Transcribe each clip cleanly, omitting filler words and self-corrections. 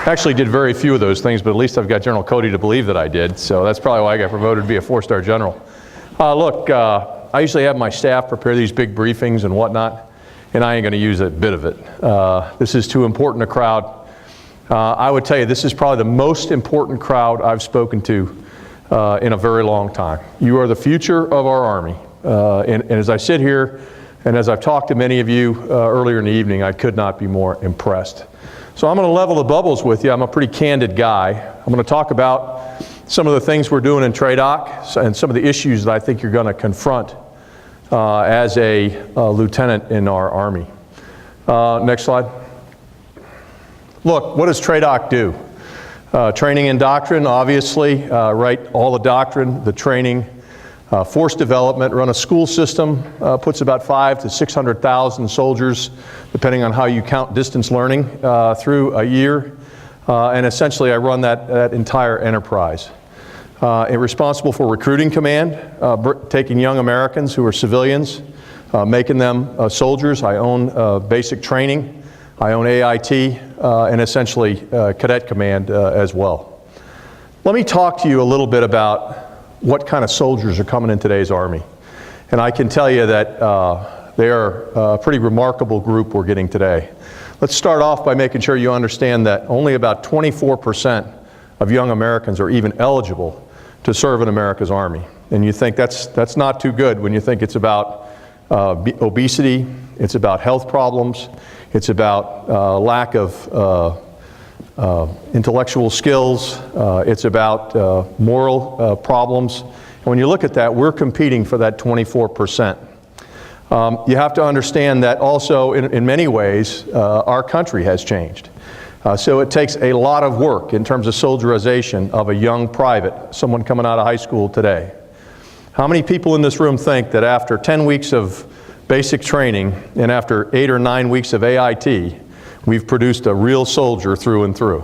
Actually did very few of those things, but at least I've got General Cody to believe that I did, so that's probably why I got promoted to be a 4-star general. Look, I usually have my staff prepare these big briefings and whatnot, and I ain't going to use a bit of it. This is too important a crowd. I would tell you this is probably the most important crowd I've spoken to in a very long time. You are the future of our Army, and as I sit here and as I've talked to many of you earlier in the evening, I could not be more impressed. So I'm going to level the bubbles with you. I'm a pretty candid guy. I'm going to talk about some of the things we're doing in TRADOC and some of the issues that I think you're going to confront as a lieutenant in our Army. Next slide. Look, what does TRADOC do? Training and doctrine, obviously, right? All the doctrine, the training, force development, run a school system, puts about 500,000 to 600,000 soldiers, depending on how you count distance learning, through a year. And essentially, I run that entire enterprise. Responsible for recruiting command, taking young Americans who are civilians, making them soldiers. I own basic training. I own AIT, and essentially cadet command as well. Let me talk to you a little bit about what kind of soldiers are coming in today's Army. And I can tell you that they are a pretty remarkable group we're getting today. Let's start off by making sure you understand that only about 24% of young Americans are even eligible to serve in America's Army. And you think that's not too good when you think it's about obesity, it's about health problems, it's about lack of intellectual skills, it's about moral problems. And when you look at that, we're competing for that 24%. You have to understand that also in many ways our country has changed. So it takes a lot of work in terms of soldierization of a young private, someone coming out of high school today. How many people in this room think that after 10 weeks of basic training and after 8 or 9 weeks of AIT, we've produced a real soldier through and through?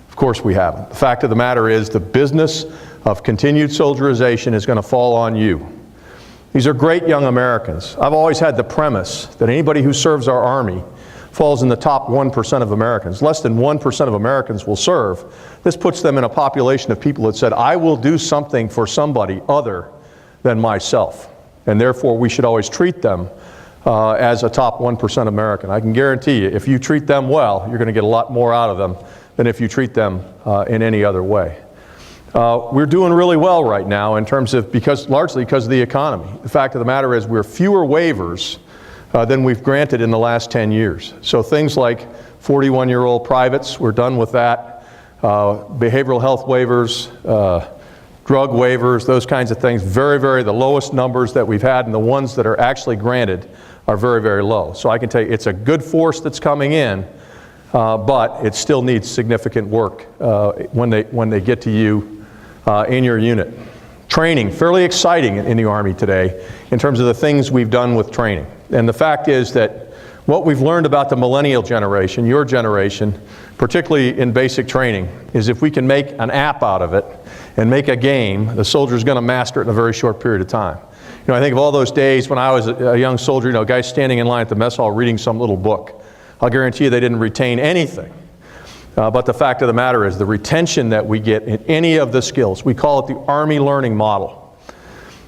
Of course we haven't. The fact of the matter is the business of continued soldierization is going to fall on you. These are great young Americans. I've always had the premise that anybody who serves our Army falls in the top 1% of Americans. Less than 1% of Americans will serve. This puts them in a population of people that said, I will do something for somebody other than myself. And therefore we should always treat them as a top 1% American. I can guarantee you, if you treat them well, you're going to get a lot more out of them than if you treat them in any other way. We're doing really well right now in terms of, largely because of the economy. The fact of the matter is we're fewer waivers than we've granted in the last 10 years. So things like 41-year-old privates, we're done with that. Behavioral health waivers, drug waivers, those kinds of things, the lowest numbers that we've had, and the ones that are actually granted are very, very low. So I can tell you it's a good force that's coming in, but it still needs significant work when they get to you in your unit. Training, fairly exciting in the Army today in terms of the things we've done with training. And the fact is that what we've learned about the millennial generation, your generation, particularly in basic training, is if we can make an app out of it and make a game, the soldier's going to master it in a very short period of time. You know, I think of all those days when I was a young soldier, you know, guys standing in line at the mess hall reading some little book. I'll guarantee you they didn't retain anything. But the fact of the matter is the retention that we get in any of the skills, we call it the Army Learning Model.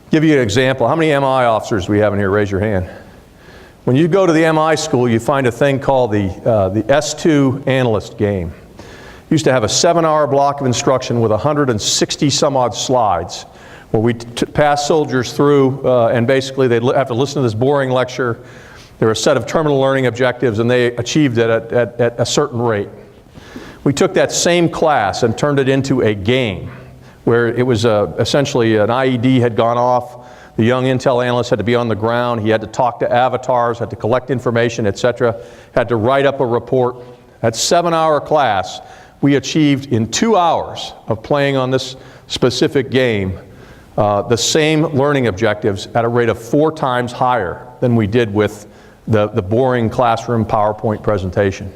Give you an example. How many MI officers do we have in here? Raise your hand. When you go to the MI school, you find a thing called the S2 analyst game. Used to have a 7-hour block of instruction with 160 some odd slides where we pass soldiers through and basically they'd have to listen to this boring lecture. There were a set of terminal learning objectives and they achieved it at a certain rate. We took that same class and turned it into a game where it was essentially an IED had gone off. The young intel analyst had to be on the ground. He had to talk to avatars, had to collect information, etc. Had to write up a report. That 7-hour class, we achieved in 2 hours of playing on this specific game the same learning objectives at a rate of 4 times higher than we did with the boring classroom PowerPoint presentation.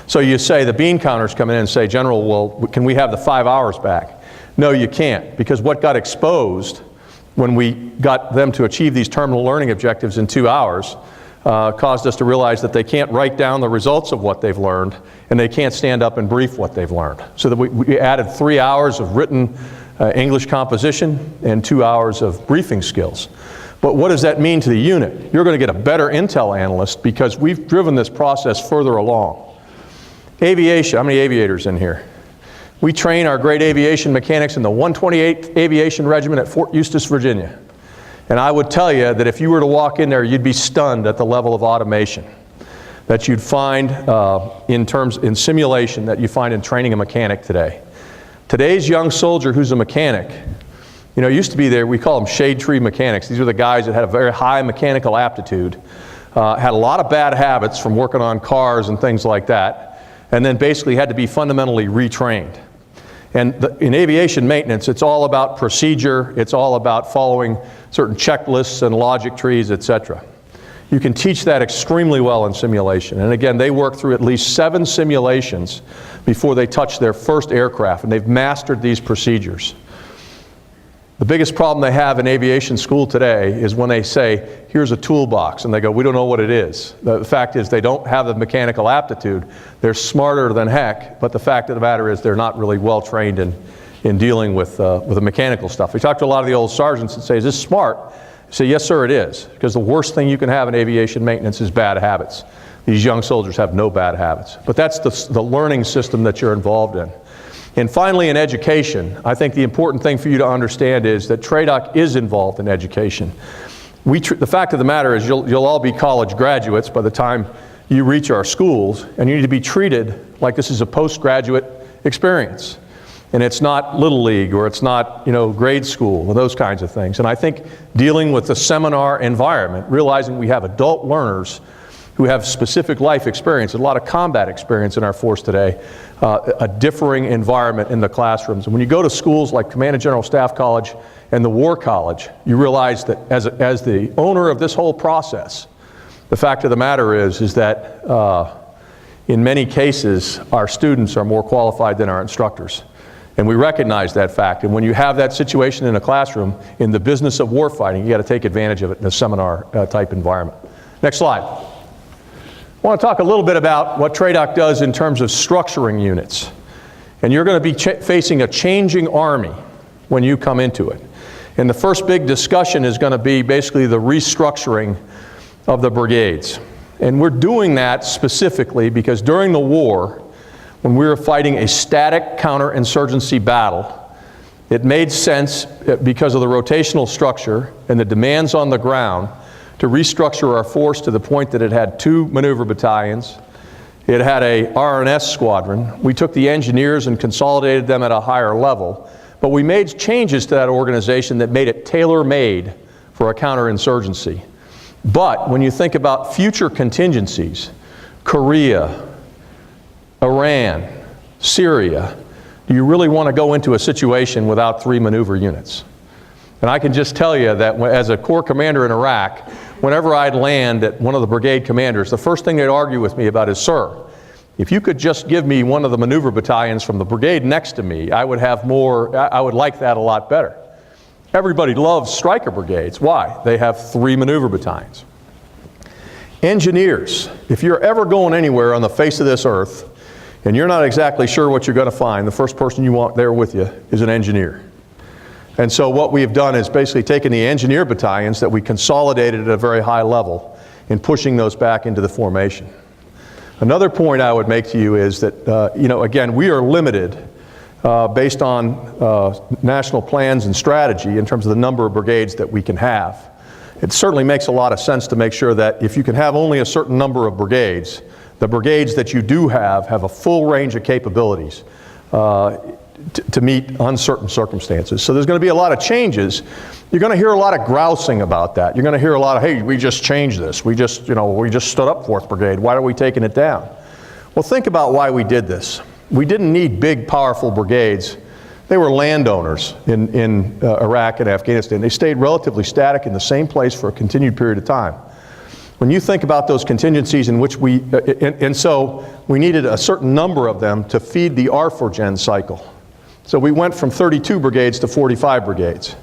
So you say, the bean counters come in and say, General, well, can we have the 5 hours back? No, you can't, because what got exposed when we got them to achieve these terminal learning objectives in 2 hours caused us to realize that they can't write down the results of what they've learned, and they can't stand up and brief what they've learned. So that we added 3 hours of written English composition and 2 hours of briefing skills. But what does that mean to the unit? You're going to get a better intel analyst because we've driven this process further along. Aviation, how many aviators in here? We train our great aviation mechanics in the 128th Aviation Regiment at Fort Eustis, Virginia. And I would tell you that if you were to walk in there, you'd be stunned at the level of automation that you'd find in simulation that you find in training a mechanic today. Today's young soldier who's a mechanic, you know, used to be there, we call them shade tree mechanics. These are the guys that had a very high mechanical aptitude, had a lot of bad habits from working on cars and things like that, and then basically had to be fundamentally retrained. And in aviation maintenance, it's all about procedure, it's all about following certain checklists and logic trees, etc. You can teach that extremely well in simulation. And again, they work through at least 7 simulations before they touch their first aircraft, and they've mastered these procedures. The biggest problem they have in aviation school today is when they say, here's a toolbox, and they go, we don't know what it is. The fact is they don't have the mechanical aptitude. They're smarter than heck, but the fact of the matter is they're not really well trained in dealing with the mechanical stuff. We talk to a lot of the old sergeants and say, is this smart? I say, yes, sir, it is, because the worst thing you can have in aviation maintenance is bad habits. These young soldiers have no bad habits. But that's the learning system that you're involved in. And finally, in education, I think the important thing for you to understand is that TRADOC is involved in education. The fact of the matter is you'll all be college graduates by the time you reach our schools, and you need to be treated like this is a postgraduate experience. And it's not Little League, or it's not, you know, grade school, or those kinds of things. And I think dealing with the seminar environment, realizing we have adult learners who have specific life experience, a lot of combat experience in our force today, a differing environment in the classrooms. And when you go to schools like Command and General Staff College and the War College, you realize that as the owner of this whole process, the fact of the matter is that in many cases, our students are more qualified than our instructors. And we recognize that fact. And when you have that situation in a classroom, in the business of warfighting, you got to take advantage of it in a seminar type environment. Next slide. I want to talk a little bit about what TRADOC does in terms of structuring units. And you're going to be facing a changing Army when you come into it. And the first big discussion is going to be basically the restructuring of the brigades. And we're doing that specifically because during the war, when we were fighting a static counterinsurgency battle, it made sense because of the rotational structure and the demands on the ground to restructure our force to the point that it had 2 maneuver battalions. It had a RNS squadron. We took the engineers and consolidated them at a higher level, but we made changes to that organization that made it tailor-made for a counterinsurgency. But when you think about future contingencies, Korea, Iran, Syria, do you really want to go into a situation without 3 maneuver units? And I can just tell you that as a Corps commander in Iraq, whenever I'd land at one of the brigade commanders, the first thing they'd argue with me about is, sir, if you could just give me one of the maneuver battalions from the brigade next to me, I would like that a lot better. Everybody loves striker brigades. Why? They have 3 maneuver battalions. Engineers, if you're ever going anywhere on the face of this earth, and you're not exactly sure what you're going to find, the first person you want there with you is an engineer. And so what we have done is basically taken the engineer battalions that we consolidated at a very high level and pushing those back into the formation. Another point I would make to you is that, you know, again, we are limited based on national plans and strategy in terms of the number of brigades that we can have. It certainly makes a lot of sense to make sure that if you can have only a certain number of brigades, the brigades that you do have a full range of capabilities to meet uncertain circumstances. So there's going to be a lot of changes. You're going to hear a lot of grousing about that. You're going to hear a lot of, hey, we just changed this. We just stood up 4th Brigade. Why are we taking it down? Well, think about why we did this. We didn't need big, powerful brigades. They were landowners in Iraq and Afghanistan. They stayed relatively static in the same place for a continued period of time. When you think about those contingencies in which and so we needed a certain number of them to feed the R4Gen cycle. So we went from 32 brigades to 45 brigades.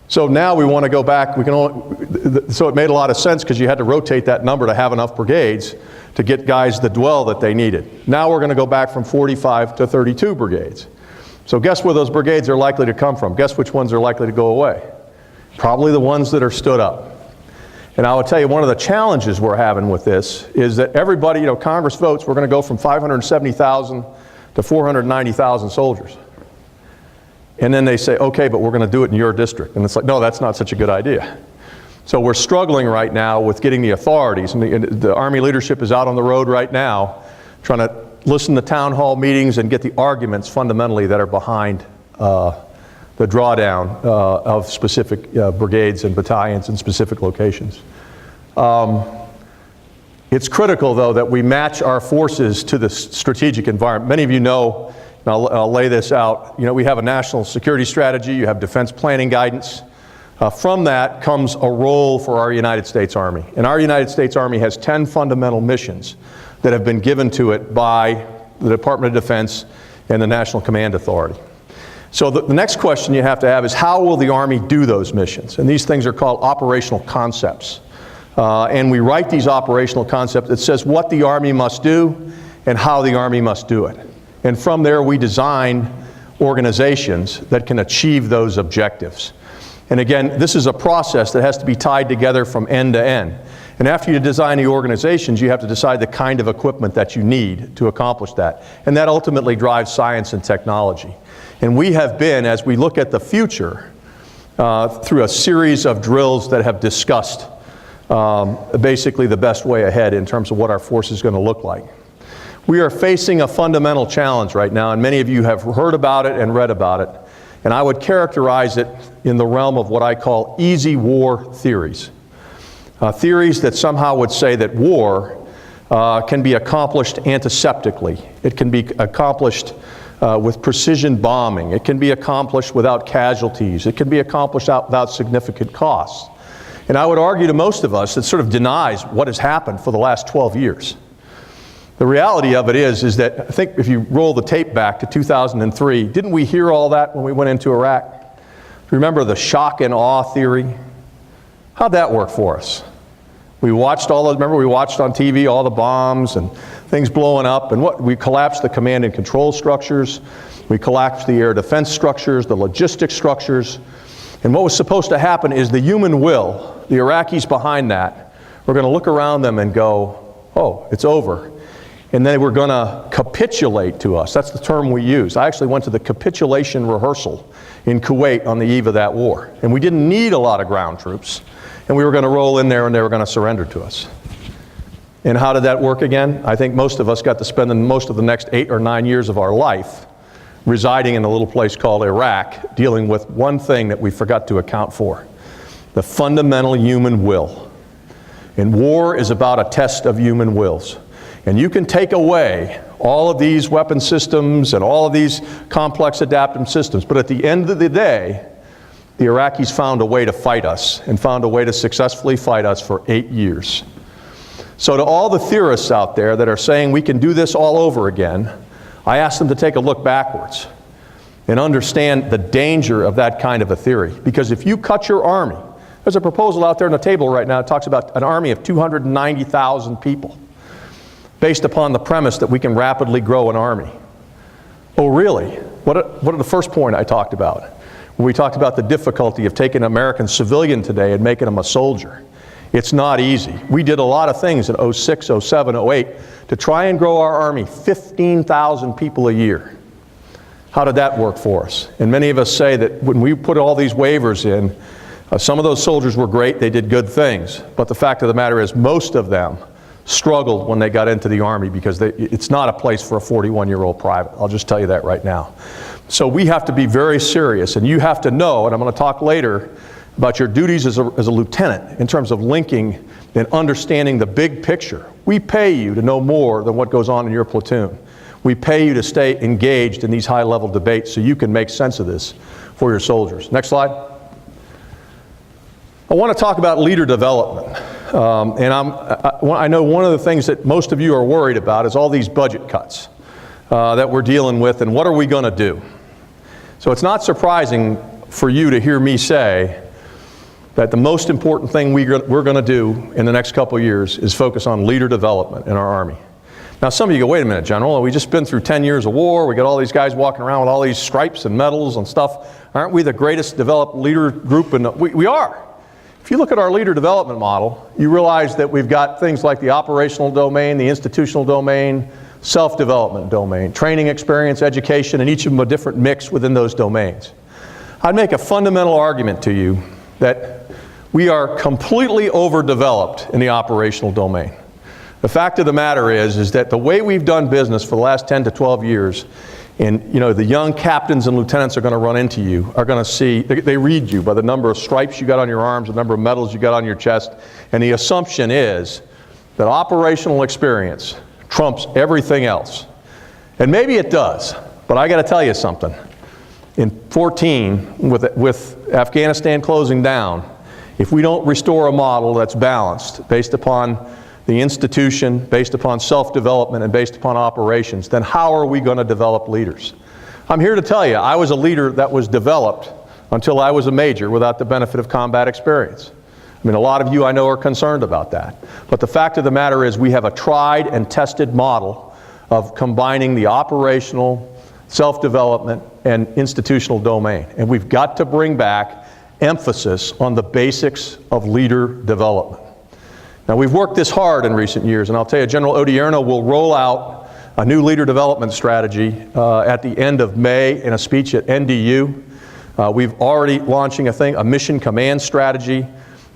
So now we want to go back, so it made a lot of sense because you had to rotate that number to have enough brigades to get guys the dwell that they needed. Now we're going to go back from 45 to 32 brigades. So guess where those brigades are likely to come from? Guess which ones are likely to go away? Probably the ones that are stood up. And I will tell you, one of the challenges we're having with this is that everybody, Congress votes, we're going to go from 570,000 to 490,000 soldiers. And then they say, okay, but we're going to do it in your district. And it's like, no, that's not such a good idea. So we're struggling right now with getting the authorities, and the Army leadership is out on the road right now trying to listen to town hall meetings and get the arguments fundamentally that are behind the drawdown of specific brigades and battalions in specific locations. It's critical, though, that we match our forces to the strategic environment. Many of you know, and I'll lay this out, we have a national security strategy, you have defense planning guidance. From that comes a role for our United States Army. And our United States Army has 10 fundamental missions that have been given to it by the Department of Defense and the National Command Authority. So the next question you have to have is, how will the Army do those missions? And these things are called operational concepts. And we write these operational concepts that says what the Army must do and how the Army must do it. And from there we design organizations that can achieve those objectives. And again, this is a process that has to be tied together from end to end. And after you design the organizations, you have to decide the kind of equipment that you need to accomplish that. And that ultimately drives science and technology. And we have been, as we look at the future, through a series of drills that have discussed basically the best way ahead in terms of what our force is going to look like. We are facing a fundamental challenge right now, and many of you have heard about it and read about it. And I would characterize it in the realm of what I call easy war theories. Theories that somehow would say that war can be accomplished antiseptically. It can be accomplished with precision bombing. It can be accomplished without casualties. It can be accomplished without significant costs. And I would argue to most of us, it sort of denies what has happened for the last 12 years. The reality of it is that, I think if you roll the tape back to 2003, didn't we hear all that when we went into Iraq? Remember the shock and awe theory? How'd that work for us? We watched remember we watched on TV all the bombs and things blowing up, and we collapsed the command and control structures, we collapsed the air defense structures, the logistics structures, and what was supposed to happen is the human will, the Iraqis behind that, were going to look around them and go, oh, it's over. And they were going to capitulate to us. That's the term we use. I actually went to the capitulation rehearsal in Kuwait on the eve of that war. And we didn't need a lot of ground troops. And we were going to roll in there and they were going to surrender to us. And how did that work again? I think most of us got to spend most of the next 8 or 9 years of our life residing in a little place called Iraq, dealing with one thing that we forgot to account for: the fundamental human will. And war is about a test of human wills. And you can take away all of these weapon systems and all of these complex adaptive systems, but at the end of the day, the Iraqis found a way to fight us and found a way to successfully fight us for 8 years. So to all the theorists out there that are saying we can do this all over again, I ask them to take a look backwards and understand the danger of that kind of a theory. Because if you cut your army, there's a proposal out there on the table right now that talks about an army of 290,000 people, based upon the premise that we can rapidly grow an army. Oh, really? What are the first point I talked about? When we talked about the difficulty of taking an American civilian today and making him a soldier. It's not easy. We did a lot of things in 06, 07, 08 to try and grow our army 15,000 people a year. How did that work for us? And many of us say that when we put all these waivers in, some of those soldiers were great, they did good things. But the fact of the matter is most of them struggled when they got into the Army because it's not a place for a 41-year-old private. I'll just tell you that right now. So we have to be very serious, and you have to know, and I'm going to talk later about your duties as a lieutenant in terms of linking and understanding the big picture. We pay you to know more than what goes on in your platoon. We pay you to stay engaged in these high-level debates so you can make sense of this for your soldiers. Next slide. I want to talk about leader development. I know one of the things that most of you are worried about is all these budget cuts that we're dealing with, and what are we going to do? So it's not surprising for you to hear me say that the most important thing we're going to do in the next couple of years is focus on leader development in our Army. Now some of you go, wait a minute, General, we just been through 10 years of war, we got all these guys walking around with all these stripes and medals and stuff. Aren't we the greatest developed leader group? We are. If you look at our leader development model, you realize that we've got things like the operational domain, the institutional domain, self-development domain, training experience, education, and each of them a different mix within those domains. I'd make a fundamental argument to you that we are completely overdeveloped in the operational domain. The fact of the matter is that the way we've done business for the last 10 to 12 years, and the young captains and lieutenants are going to run into you, are going to see, they read you by the number of stripes you got on your arms, the number of medals you got on your chest, and the assumption is that operational experience trumps everything else. And maybe it does, but I got to tell you something. In 14, with Afghanistan closing down, if we don't restore a model that's balanced based upon the institution, based upon self-development, and based upon operations, then how are we going to develop leaders? I'm here to tell you, I was a leader that was developed until I was a major without the benefit of combat experience. I mean, a lot of you I know are concerned about that. But the fact of the matter is we have a tried and tested model of combining the operational, self-development, and institutional domain. And we've got to bring back emphasis on the basics of leader development. Now, we've worked this hard in recent years, and I'll tell you, General Odierno will roll out a new leader development strategy at the end of May in a speech at NDU. We've already launching a mission command strategy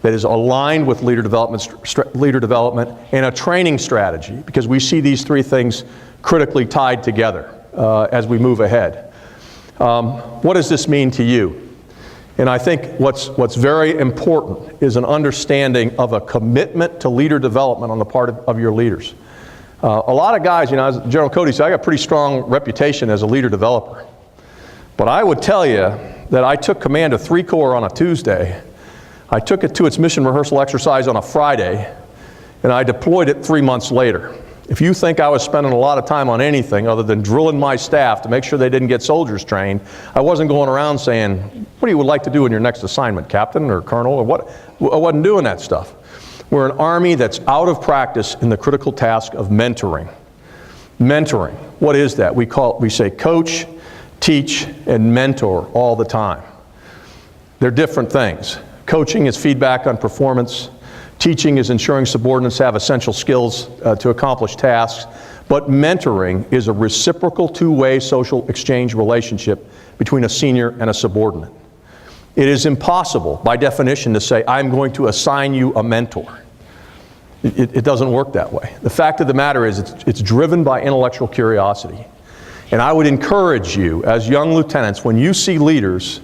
that is aligned with leader development and a training strategy, because we see these three things critically tied together as we move ahead. What does this mean to you? And I think what's very important is an understanding of a commitment to leader development on the part of your leaders. A lot of guys, as General Cody said, I got a pretty strong reputation as a leader developer. But I would tell you that I took command of 3 Corps on a Tuesday. I took it to its mission rehearsal exercise on a Friday, and I deployed it 3 months later. If you think I was spending a lot of time on anything other than drilling my staff to make sure they didn't get soldiers trained, I wasn't going around saying, what do you would like to do in your next assignment, Captain or Colonel, or what? I wasn't doing that stuff. We're an Army that's out of practice in the critical task of mentoring. Mentoring, what is that? We say coach, teach, and mentor all the time. They're different things. Coaching is feedback on performance. Teaching is ensuring subordinates have essential skills to accomplish tasks. But mentoring is a reciprocal two-way social exchange relationship between a senior and a subordinate. It is impossible, by definition, to say, I'm going to assign you a mentor. It doesn't work that way. The fact of the matter is it's driven by intellectual curiosity. And I would encourage you, as young lieutenants, when you see leaders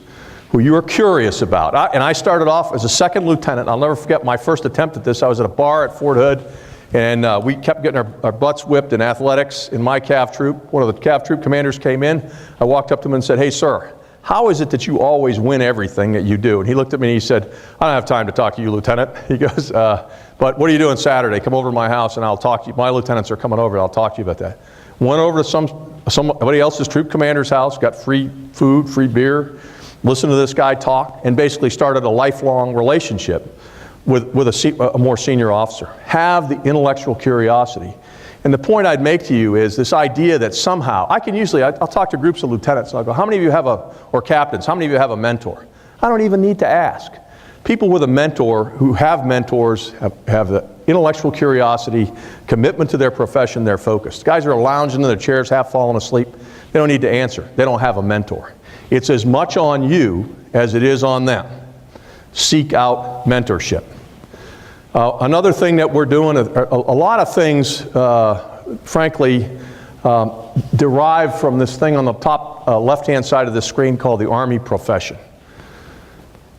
who you are curious about. And I started off as a second lieutenant. I'll never forget my first attempt at this. I was at a bar at Fort Hood, and we kept getting our butts whipped in athletics in my CAV troop. One of the CAV troop commanders came in. I walked up to him and said, hey, sir, how is it that you always win everything that you do? And he looked at me and he said, I don't have time to talk to you, Lieutenant. He goes, but what are you doing Saturday? Come over to my house and I'll talk to you. My lieutenants are coming over and I'll talk to you about that. Went over to somebody else's troop commander's house, got free food, free beer, listened to this guy talk, and basically started a lifelong relationship with a more senior officer. Have the intellectual curiosity. And the point I'd make to you is this idea that somehow, I'll talk to groups of lieutenants and I'll go, how many of you have or captains, how many of you have a mentor? I don't even need to ask. People with a mentor who have mentors have the intellectual curiosity, commitment to their profession, they're focused. Guys are lounging in their chairs, half falling asleep. They don't need to answer. They don't have a mentor. It's as much on you as it is on them. Seek out mentorship. Another thing that we're doing, a lot of things, frankly, derive from this thing on the top left-hand side of the screen called the Army profession.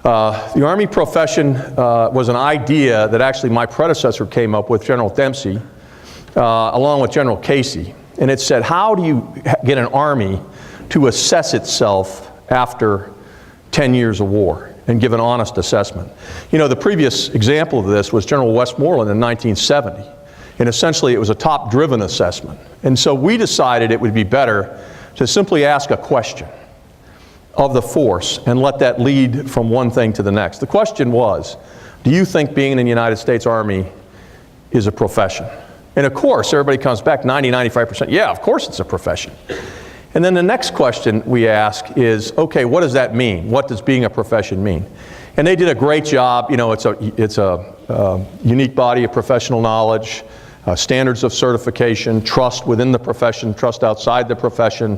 The Army profession was an idea that actually my predecessor came up with, General Dempsey, along with General Casey. And it said, how do you get an Army to assess itself after 10 years of war and give an honest assessment? The previous example of this was General Westmoreland in 1970. And essentially it was a top-driven assessment. And so we decided it would be better to simply ask a question. of the force and let that lead from one thing to the next. The question was, do you think being in the United States Army is a profession? And of course, everybody comes back, 90-95%, yeah, of course it's a profession. And then the next question we ask is, okay, what does that mean? What does being a profession mean? And they did a great job. You know, it's a unique body of professional knowledge, standards of certification, trust within the profession, trust outside the profession,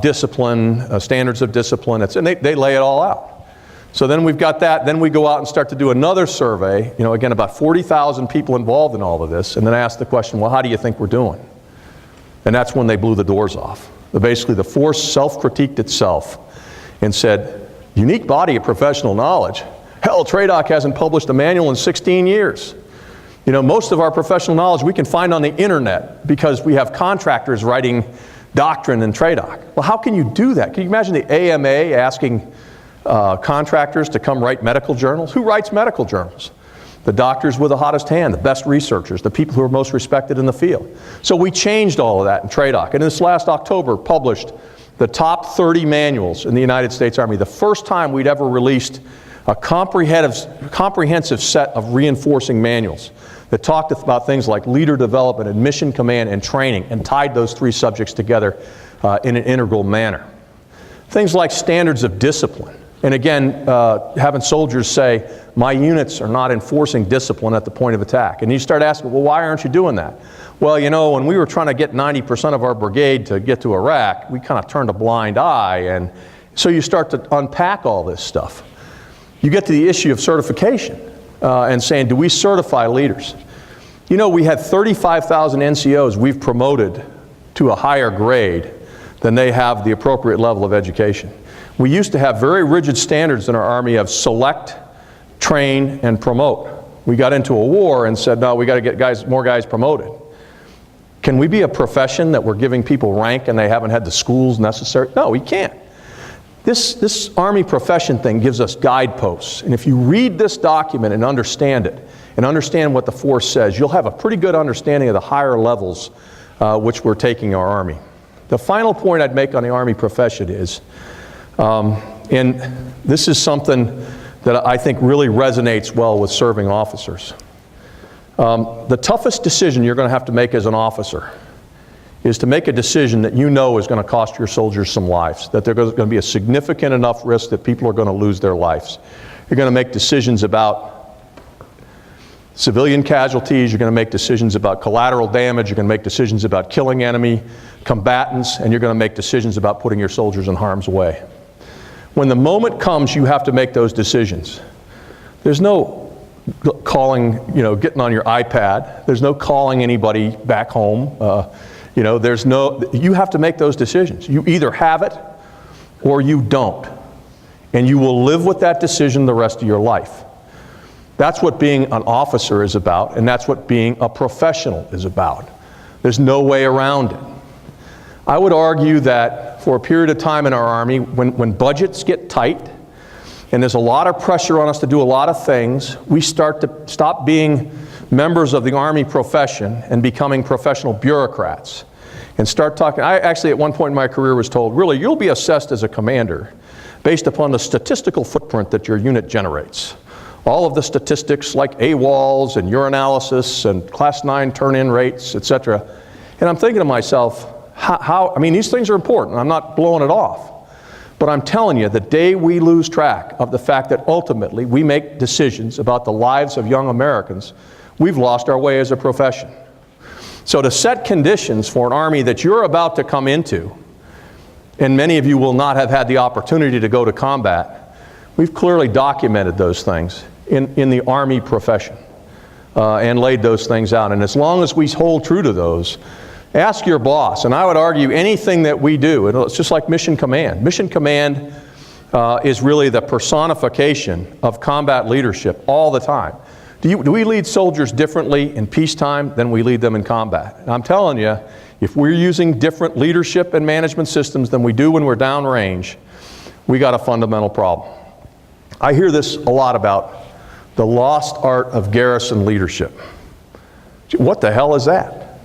discipline, standards of discipline, and they lay it all out. So then we've got that, then we go out and start to do another survey, you know, again, about 40,000 people involved in all of this, and then ask the question, well, how do you think we're doing? And that's when they blew the doors off. Basically, the force self-critiqued itself and said, unique body of professional knowledge. Hell, TRADOC hasn't published a manual in 16 years. You know, most of our professional knowledge we can find on the internet because we have contractors writing doctrine in TRADOC. Well, how can you do that? Can you imagine the AMA asking contractors to come write medical journals? Who writes medical journals? The doctors with the hottest hand, the best researchers, the people who are most respected in the field. So we changed all of that in TRADOC, and this last October published the top 30 manuals in the United States Army, the first time we'd ever released a comprehensive set of reinforcing manuals that talked about things like leader development and mission command and training and tied those three subjects together in an integral manner. Things like standards of discipline. And again, having soldiers say, my units are not enforcing discipline at the point of attack. And you start asking, well, why aren't you doing that? Well, you know, when we were trying to get 90% of our brigade to get to Iraq, we kind of turned a blind eye. And so you start to unpack all this stuff. You get to the issue of certification and saying, do we certify leaders? You know, we had 35,000 NCOs we've promoted to a higher grade than they have the appropriate level of education. We used to have very rigid standards in our Army of select, train, and promote. We got into a war and said, no, we got to get more guys promoted. Can we be a profession that we're giving people rank and they haven't had the schools necessary? No, we can't. This Army profession thing gives us guideposts. And if you read this document and understand it, and understand what the force says, you'll have a pretty good understanding of the higher levels which we're taking our Army. The final point I'd make on the Army profession is, and this is something that I think really resonates well with serving officers. The toughest decision you're going to have to make as an officer is to make a decision that you know is going to cost your soldiers some lives, that there's going to be a significant enough risk that people are going to lose their lives. You're going to make decisions about civilian casualties, you're going to make decisions about collateral damage, you're going to make decisions about killing enemy combatants, and you're going to make decisions about putting your soldiers in harm's way. When the moment comes, you have to make those decisions. There's no calling, you know, getting on your iPad. There's no calling anybody back home. You know, you have to make those decisions. You either have it or you don't. And you will live with that decision the rest of your life. That's what being an officer is about, and that's what being a professional is about. There's no way around it. I would argue that for a period of time in our Army, when budgets get tight, and there's a lot of pressure on us to do a lot of things, we start to stop being members of the Army profession and becoming professional bureaucrats. And start talking, I actually at one point in my career was told, really, you'll be assessed as a commander based upon the statistical footprint that your unit generates. All of the statistics like AWOLs and urinalysis and Class 9 turn-in rates, etc. And I'm thinking to myself, I mean, these things are important. I'm not blowing it off. But I'm telling you, the day we lose track of the fact that ultimately we make decisions about the lives of young Americans, we've lost our way as a profession. So to set conditions for an Army that you're about to come into, and many of you will not have had the opportunity to go to combat, we've clearly documented those things in the Army profession and laid those things out. And as long as we hold true to those, ask your boss. And I would argue anything that we do, it's just like mission command. Mission command is really the personification of combat leadership all the time. Do we lead soldiers differently in peacetime than we lead them in combat? And I'm telling you, if we're using different leadership and management systems than we do when we're downrange, we got a fundamental problem. I hear this a lot about the lost art of garrison leadership. What the hell is that?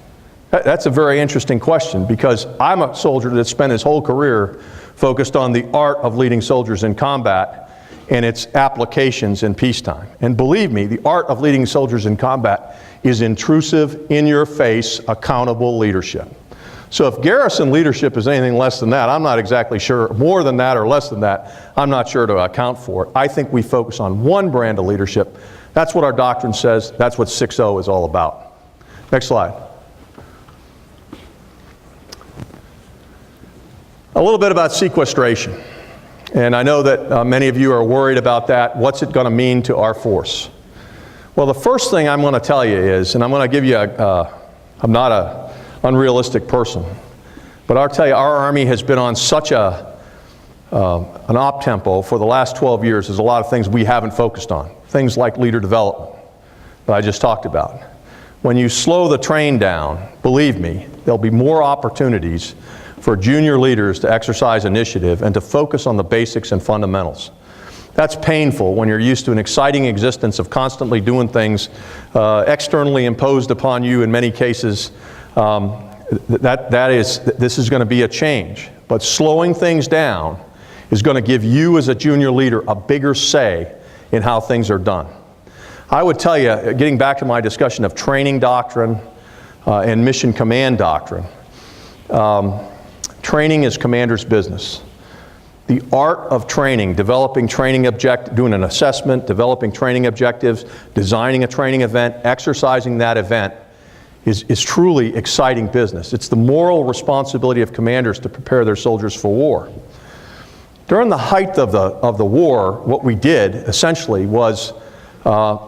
That's a very interesting question, because I'm a soldier that spent his whole career focused on the art of leading soldiers in combat and its applications in peacetime. And believe me, the art of leading soldiers in combat is intrusive, in-your-face, accountable leadership. So if garrison leadership is anything less than that, I'm not exactly sure, more than that or less than that, I'm not sure to account for it. I think we focus on one brand of leadership. That's what our doctrine says. That's what 6.0 is all about. Next slide. A little bit about sequestration. And I know that many of you are worried about that. What's it going to mean to our force? Well, the first thing I'm going to tell you is, and I'm going to give you I'm not an unrealistic person, but I'll tell you, our Army has been on such an op-tempo for the last 12 years. There's a lot of things we haven't focused on. Things like leader development that I just talked about. When you slow the train down, believe me, there'll be more opportunities for junior leaders to exercise initiative and to focus on the basics and fundamentals. That's painful when you're used to an exciting existence of constantly doing things externally imposed upon you in many cases. This is going to be a change. But slowing things down is going to give you as a junior leader a bigger say in how things are done. I would tell you, getting back to my discussion of training doctrine and mission command doctrine, training is commander's business. The art of training, developing training doing an assessment, developing training objectives, designing a training event, exercising that event is truly exciting business. It's the moral responsibility of commanders to prepare their soldiers for war. During the height of the war, what we did essentially was,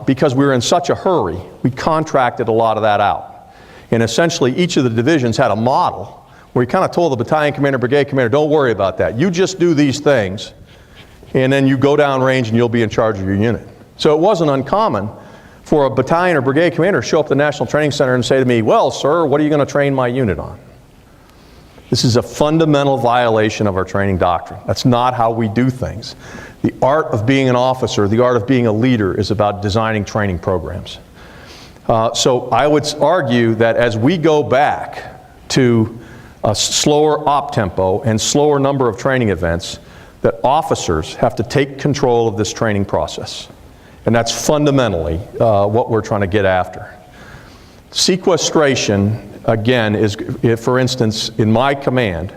because we were in such a hurry, we contracted a lot of that out. And essentially each of the divisions had a model where he kind of told the battalion commander, brigade commander, don't worry about that. You just do these things, and then you go down range and you'll be in charge of your unit. So it wasn't uncommon for a battalion or brigade commander to show up at the National Training Center and say to me, well, sir, what are you going to train my unit on? This is a fundamental violation of our training doctrine. That's not how we do things. The art of being an officer, the art of being a leader is about designing training programs. So I would argue that as we go back to a slower op tempo and slower number of training events, that officers have to take control of this training process. And that's fundamentally what we're trying to get after. Sequestration, again, is, for instance, in my command,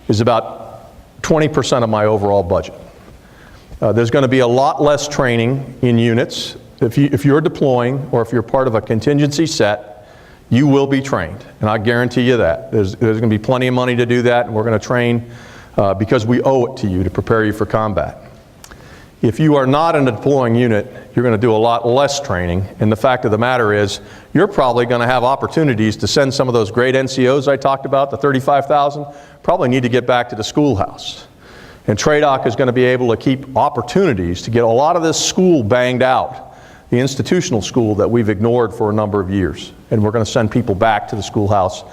is about 20% of my overall budget. There's going to be a lot less training in units. If you're deploying or if you're part of a contingency set, you will be trained, and I guarantee you that. There's going to be plenty of money to do that, and we're going to train because we owe it to you to prepare you for combat. If you are not in a deploying unit, you're going to do a lot less training, and the fact of the matter is, you're probably going to have opportunities to send some of those great NCOs I talked about, the 35,000, probably need to get back to the schoolhouse. And TRADOC is going to be able to keep opportunities to get a lot of this school banged out, the institutional school that we've ignored for a number of years. And we're going to send people back to the schoolhouse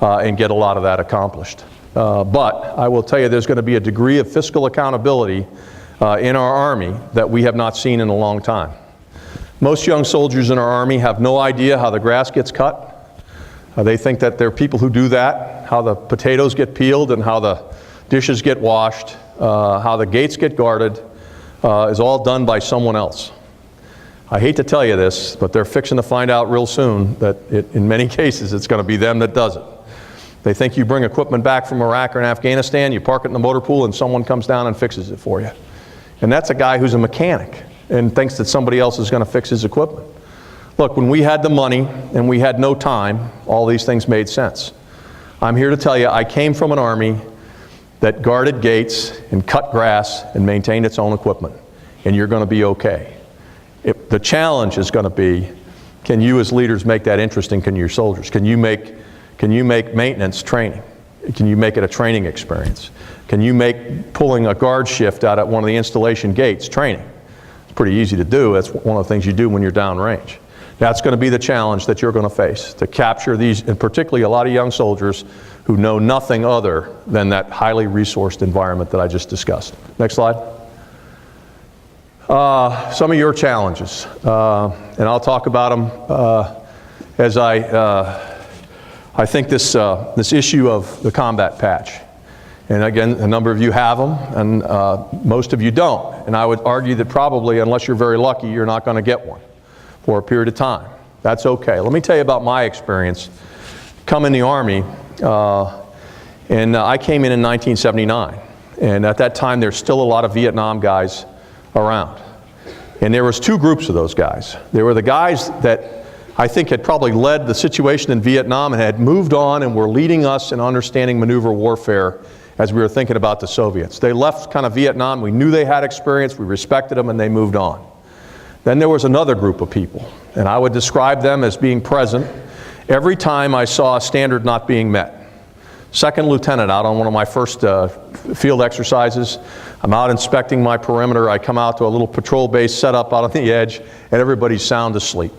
and get a lot of that accomplished. But I will tell you, there's going to be a degree of fiscal accountability in our Army that we have not seen in a long time. Most young soldiers in our Army have no idea how the grass gets cut. They think that there are people who do that, how the potatoes get peeled and how the dishes get washed, how the gates get guarded, is all done by someone else. I hate to tell you this, but they're fixing to find out real soon that in many cases it's going to be them that does it. They think you bring equipment back from Iraq or in Afghanistan, you park it in the motor pool, and someone comes down and fixes it for you. And that's a guy who's a mechanic and thinks that somebody else is going to fix his equipment. Look, when we had the money and we had no time, all these things made sense. I'm here to tell you, I came from an Army that guarded gates and cut grass and maintained its own equipment, and you're going to be okay. The challenge is going to be, can you as leaders make that interesting to your soldiers? Can you make maintenance training? Can you make it a training experience? Can you make pulling a guard shift out at one of the installation gates training? It's pretty easy to do. That's one of the things you do when you're downrange. That's going to be the challenge that you're going to face, to capture these, and particularly a lot of young soldiers who know nothing other than that highly resourced environment that I just discussed. Next slide. Some of your challenges, and I'll talk about them as I I think this issue of the combat patch, and again, a number of you have them, and most of you don't. And I would argue that probably, unless you're very lucky, you're not going to get one for a period of time. That's okay. Let me tell you about my experience. Come in the Army, and I came in 1979. And at that time, there's still a lot of Vietnam guys around. And there was two groups of those guys. There were the guys that I think had probably led the situation in Vietnam and had moved on and were leading us in understanding maneuver warfare as we were thinking about the Soviets. They left kind of Vietnam. We knew they had experience. We respected them, and they moved on. Then there was another group of people, and I would describe them as being present every time I saw a standard not being met. Second lieutenant out on one of my first field exercises. I'm out inspecting my perimeter. I come out to a little patrol base set up out on the edge, and everybody's sound asleep.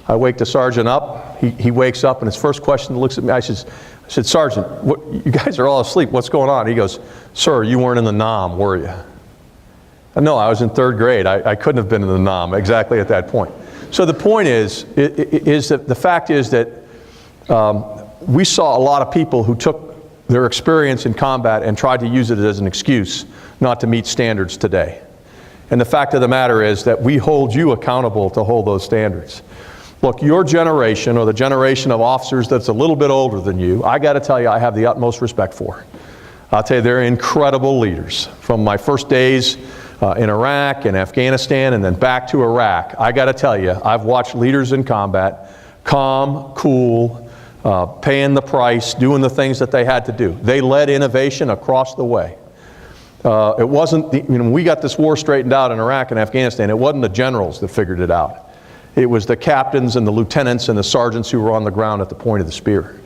I wake the sergeant up. He wakes up, and his first question looks at me. I said, Sergeant, you guys are all asleep. What's going on? He goes, Sir, you weren't in the NOM, were you? No, I was in third grade. I couldn't have been in the NOM exactly at that point. So the point is that the fact is that we saw a lot of people who took their experience in combat and tried to use it as an excuse not to meet standards today. And the fact of the matter is that we hold you accountable to hold those standards. Look, your generation, or the generation of officers that's a little bit older than you, I got to tell you, I have the utmost respect for. I'll tell you, they're incredible leaders. From my first days in Iraq and Afghanistan and then back to Iraq, I got to tell you, I've watched leaders in combat, calm, cool, paying the price, doing the things that they had to do. They led innovation across the way. It wasn't, when we got this war straightened out in Iraq and Afghanistan, it wasn't the generals that figured it out. It was the captains and the lieutenants and the sergeants who were on the ground at the point of the spear.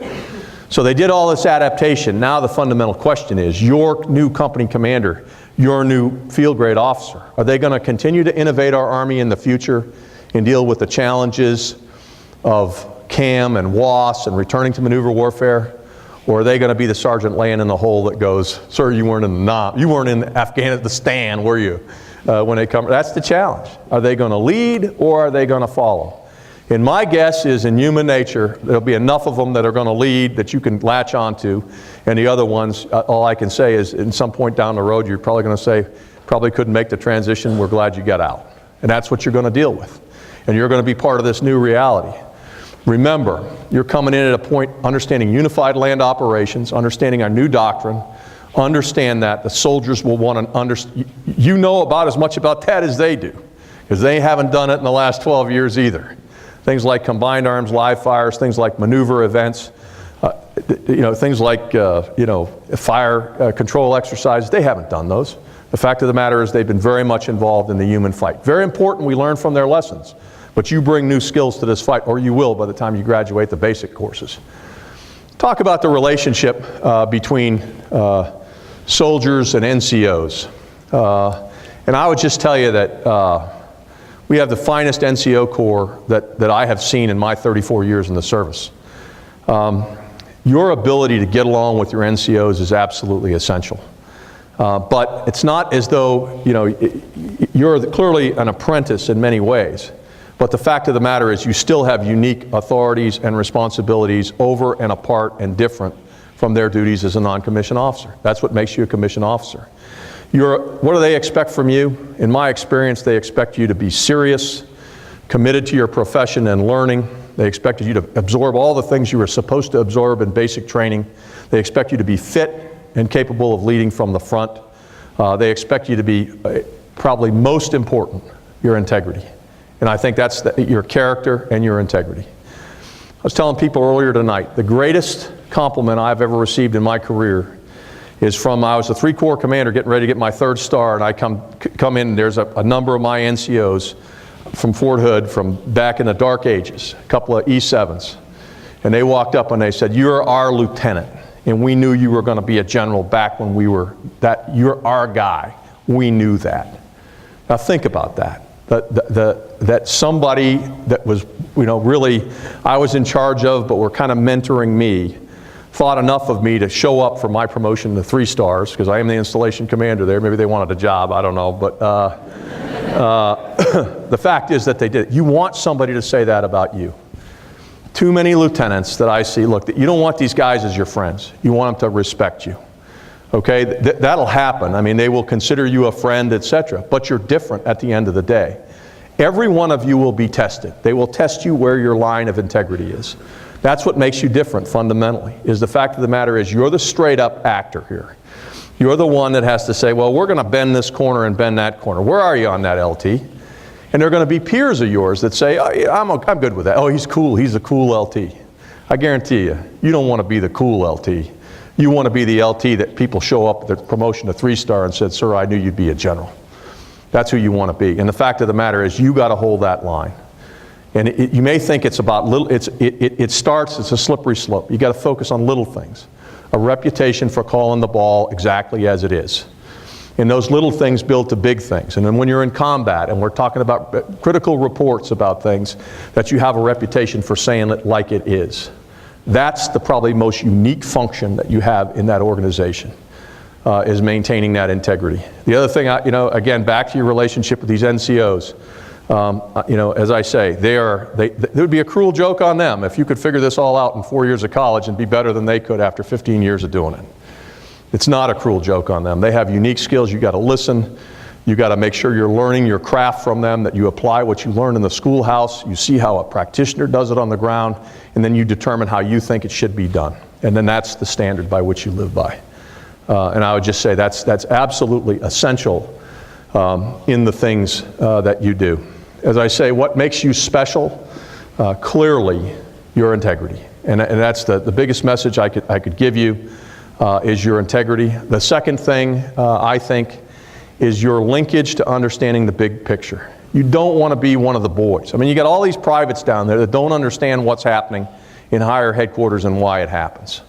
So they did all this adaptation. Now the fundamental question is, your new company commander, your new field grade officer, are they going to continue to innovate our Army in the future and deal with the challenges of CAM and WAS and returning to maneuver warfare? Or are they going to be the sergeant laying in the hole that goes, Sir, you weren't in the NOM, you weren't in Afghanistan, were you? When they come, that's the challenge. Are they going to lead or are they going to follow? And my guess is, in human nature, there'll be enough of them that are going to lead that you can latch onto, and the other ones, all I can say is, in some point down the road, you're probably going to say, probably couldn't make the transition, we're glad you got out. And that's what you're going to deal with. And you're going to be part of this new reality. Remember, you're coming in at a point understanding unified land operations, understanding our new doctrine. Understand that the soldiers will want to understand. You know about as much about that as they do, because they haven't done it in the last 12 years either. Things like combined arms, live fires, things like maneuver events, things like fire control exercises. They haven't done those. The fact of the matter is they've been very much involved in the human fight. Very important we learn from their lessons, but you bring new skills to this fight, or you will by the time you graduate the basic courses. Talk about the relationship between soldiers and NCOs. And I would just tell you that we have the finest NCO corps that I have seen in my 34 years in the service. Your ability to get along with your NCOs is absolutely essential. But it's not as though, you're clearly an apprentice in many ways. But the fact of the matter is you still have unique authorities and responsibilities over and apart and different from their duties as a non-commissioned officer. That's what makes you a commissioned officer. What do they expect from you? In my experience, they expect you to be serious, committed to your profession and learning. They expect you to absorb all the things you were supposed to absorb in basic training. They expect you to be fit and capable of leading from the front. They expect you to be, probably most important, your integrity. And I think that's your character and your integrity. I was telling people earlier tonight, the greatest compliment I've ever received in my career is from, I was a 3-Corps commander getting ready to get my 3rd star, and I come in and there's a number of my NCOs from Fort Hood from back in the dark ages, a couple of E7s. And they walked up and they said, "You're our lieutenant, and we knew you were going to be a general back when we were that. You're our guy. We knew that." Now think about that. That somebody that was, really I was in charge of, but were kind of mentoring me, thought enough of me to show up for my promotion to 3 stars, because I am the installation commander there. Maybe they wanted a job, I don't know. But the fact is that they did. You want somebody to say that about you. Too many lieutenants that I see, look, you don't want these guys as your friends. You want them to respect you. Okay, that'll happen. I mean, they will consider you a friend, etc. But you're different at the end of the day. Every one of you will be tested. They will test you where your line of integrity is. That's what makes you different fundamentally, is the fact of the matter is you're the straight up actor here. You're the one that has to say, well, we're going to bend this corner and bend that corner. Where are you on that, LT? And there are going to be peers of yours that say, oh, yeah, I'm good with that. Oh, he's cool. He's a cool LT. I guarantee you, you don't want to be the cool LT. You want to be the LT that people show up at their promotion to 3-star and said, sir, I knew you'd be a general. That's who you want to be. And the fact of the matter is you got to hold that line. And you may think it's about little, it's a slippery slope. You got to focus on little things. A reputation for calling the ball exactly as it is. And those little things build to big things. And then when you're in combat and we're talking about critical reports about things, that you have a reputation for saying it like it is. That's the probably most unique function that you have in that organization, is maintaining that integrity. The other thing, again, back to your relationship with these NCOs, as I say, there would be a cruel joke on them if you could figure this all out in 4 years of college and be better than they could after 15 years of doing it. It's not a cruel joke on them. They have unique skills. You got to listen. You got to make sure you're learning your craft from them, that you apply what you learn in the schoolhouse. You see how a practitioner does it on the ground, and then you determine how you think it should be done. And then that's the standard by which you live by. And I would just say that's absolutely essential in the things that you do. As I say, what makes you special? Clearly, your integrity. And that's the biggest message I could give you, is your integrity. The second thing, I think, is your linkage to understanding the big picture. You don't want to be one of the boys. I mean, you got all these privates down there that don't understand what's happening in higher headquarters and why it happens.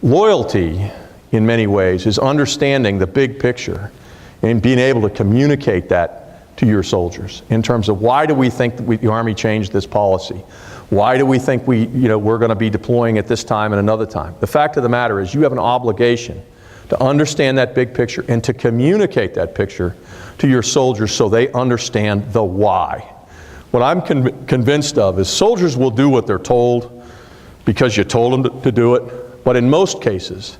Loyalty, in many ways, is understanding the big picture and being able to communicate that to your soldiers in terms of why do we think that the Army changed this policy? Why do we think we're going to be deploying at this time and another time? The fact of the matter is you have an obligation to understand that big picture and to communicate that picture to your soldiers so they understand the why. What I'm convinced of is soldiers will do what they're told because you told them to do it, but in most cases,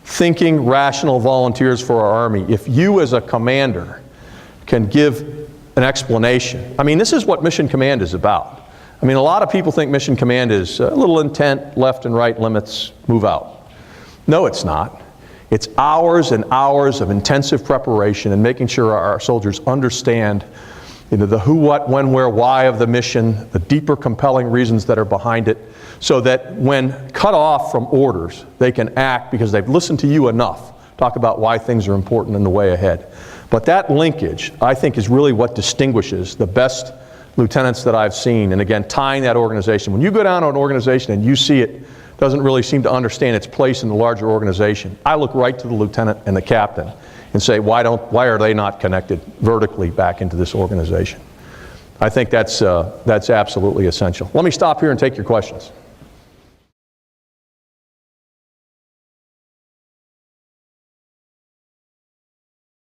thinking, rational volunteers for our Army, if you as a commander can give an explanation. I mean, this is what Mission Command is about. I mean, a lot of people think Mission Command is a little intent, left and right limits, move out. No, it's not. It's hours and hours of intensive preparation and making sure our soldiers understand the who, what, when, where, why of the mission, the deeper compelling reasons that are behind it, so that when cut off from orders, they can act because they've listened to you enough. Talk about why things are important in the way ahead. But that linkage, I think, is really what distinguishes the best lieutenants that I've seen. And again, tying that organization. When you go down to an organization and you see it doesn't really seem to understand its place in the larger organization, I look right to the lieutenant and the captain and say, why are they not connected vertically back into this organization? I think that's absolutely essential. Let me stop here and take your questions.